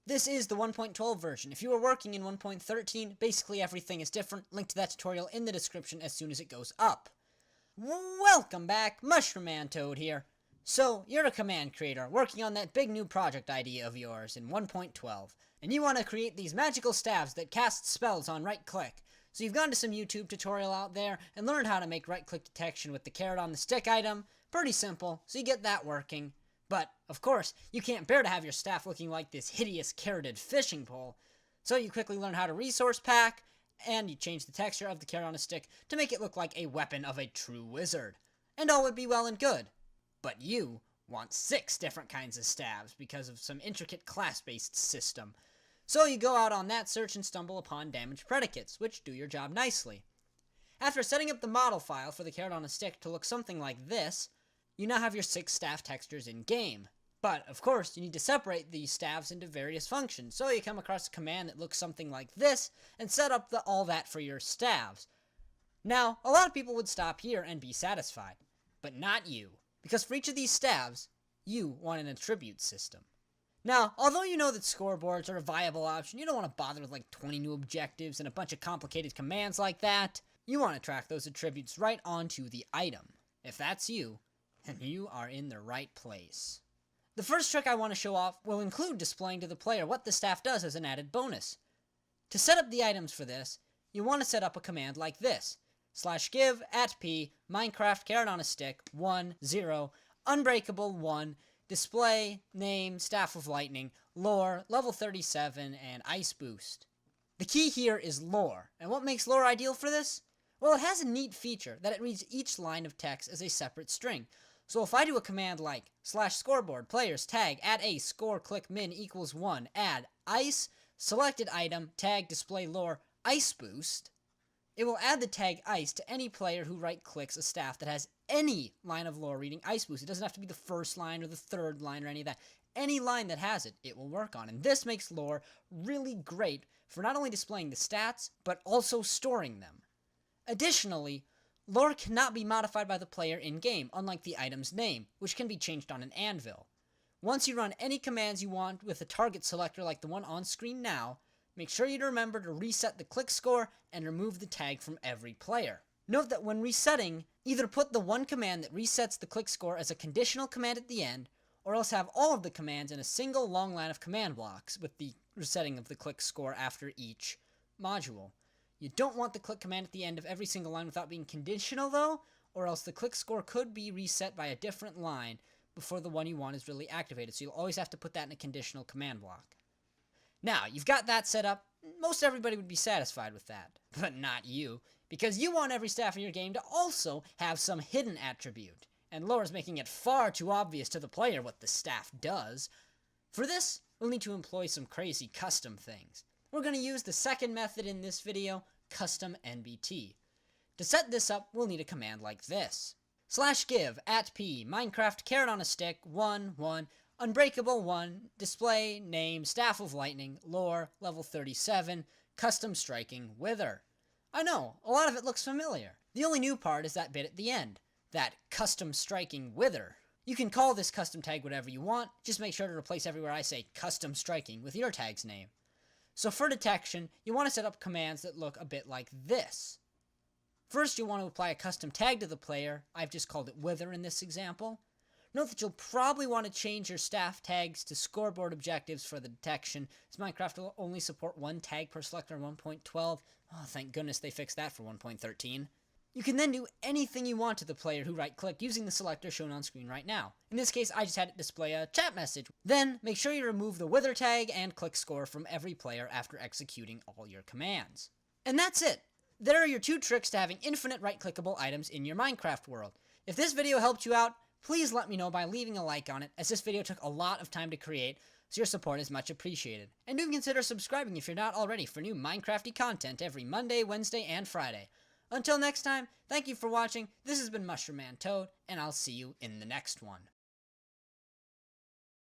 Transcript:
This is the 1.12 version. If you are working in 1.13, basically everything is different. Link to that tutorial in the description as soon as it goes up. Welcome back, Mushroom Man Toad here. So, you're a command creator, working on that big new project idea of yours in 1.12, and you want to create these magical staves that cast spells on right-click. So you've gone to some YouTube tutorial out there and learned how to make right-click detection with the carrot on the stick item. Pretty simple, so you get that working. But, of course, you can't bear to have your staff looking like this hideous carroted fishing pole. So you quickly learn how to resource pack, and you change the texture of the carrot on a stick to make it look like a weapon of a true wizard. And all would be well and good. But you want 6 different kinds of staves because of some intricate class-based system. So you go out on that search and stumble upon damaged predicates, which do your job nicely. After setting up the model file for the carrot on a stick to look something like this, you now have your 6 staff textures in-game. But, of course, you need to separate these staves into various functions, so you come across a command that looks something like this, and set up all that for your staves. Now, a lot of people would stop here and be satisfied, but not you, because for each of these staves, you want an attribute system. Now, although you know that scoreboards are a viable option, you don't want to bother with like 20 new objectives and a bunch of complicated commands like that. You want to track those attributes right onto the item. If that's you, then you are in the right place. The first trick I want to show off will include displaying to the player what the staff does as an added bonus. To set up the items for this, you want to set up a command like this: /give @p Minecraft carrot on a stick 1 0 unbreakable 1 display name staff of lightning lore level 37 and ice boost. The key here is lore, and what makes lore ideal for this? Well, it has a neat feature that it reads each line of text as a separate string. So if I do a command like /scoreboard players tag @a score click min equals 1 add ice selected item tag display lore ice boost, it will add the tag ice to any player who right-clicks a staff that has any line of lore reading ice boost. It doesn't have to be the first line or the third line or any of that. Any line that has it, it will work on. And this makes lore really great for not only displaying the stats, but also storing them. Additionally, lore cannot be modified by the player in-game, unlike the item's name, which can be changed on an anvil. Once you run any commands you want with a target selector like the one on screen now, make sure you remember to reset the click score and remove the tag from every player. Note that when resetting, either put the one command that resets the click score as a conditional command at the end, or else have all of the commands in a single long line of command blocks with the resetting of the click score after each module. You don't want the click command at the end of every single line without being conditional though, or else the click score could be reset by a different line before the one you want is really activated, so you'll always have to put that in a conditional command block. Now, you've got that set up. Most everybody would be satisfied with that, but not you, because you want every staff in your game to also have some hidden attribute, and lore is making it far too obvious to the player what the staff does. For this, we'll need to employ some crazy custom things. We're going to use the second method in this video, custom NBT. To set this up, we'll need a command like this: /give @p Minecraft carrot on a stick 1 1 unbreakable 1 display name staff of lightning lore level 37 CustomStriking Wither. I know, a lot of it looks familiar. The only new part is that bit at the end, that CustomStriking Wither. You can call this custom tag whatever you want, just make sure to replace everywhere I say CustomStriking with your tag's name. So for detection, you want to set up commands that look a bit like this. First, you'll want to apply a custom tag to the player. I've just called it Wither in this example. Note that you'll probably want to change your staff tags to scoreboard objectives for the detection, as Minecraft will only support 1 tag per selector in 1.12. Oh, thank goodness they fixed that for 1.13. You can then do anything you want to the player who right-clicked using the selector shown on screen right now. In this case, I just had it display a chat message. Then, make sure you remove the Wither tag and click score from every player after executing all your commands. And that's it! There are your 2 tricks to having infinite right-clickable items in your Minecraft world. If this video helped you out, please let me know by leaving a like on it, as this video took a lot of time to create, so your support is much appreciated. And do consider subscribing if you're not already for new Minecrafty content every Monday, Wednesday, and Friday. Until next time, thank you for watching, this has been Mushroom Man Toad, and I'll see you in the next one.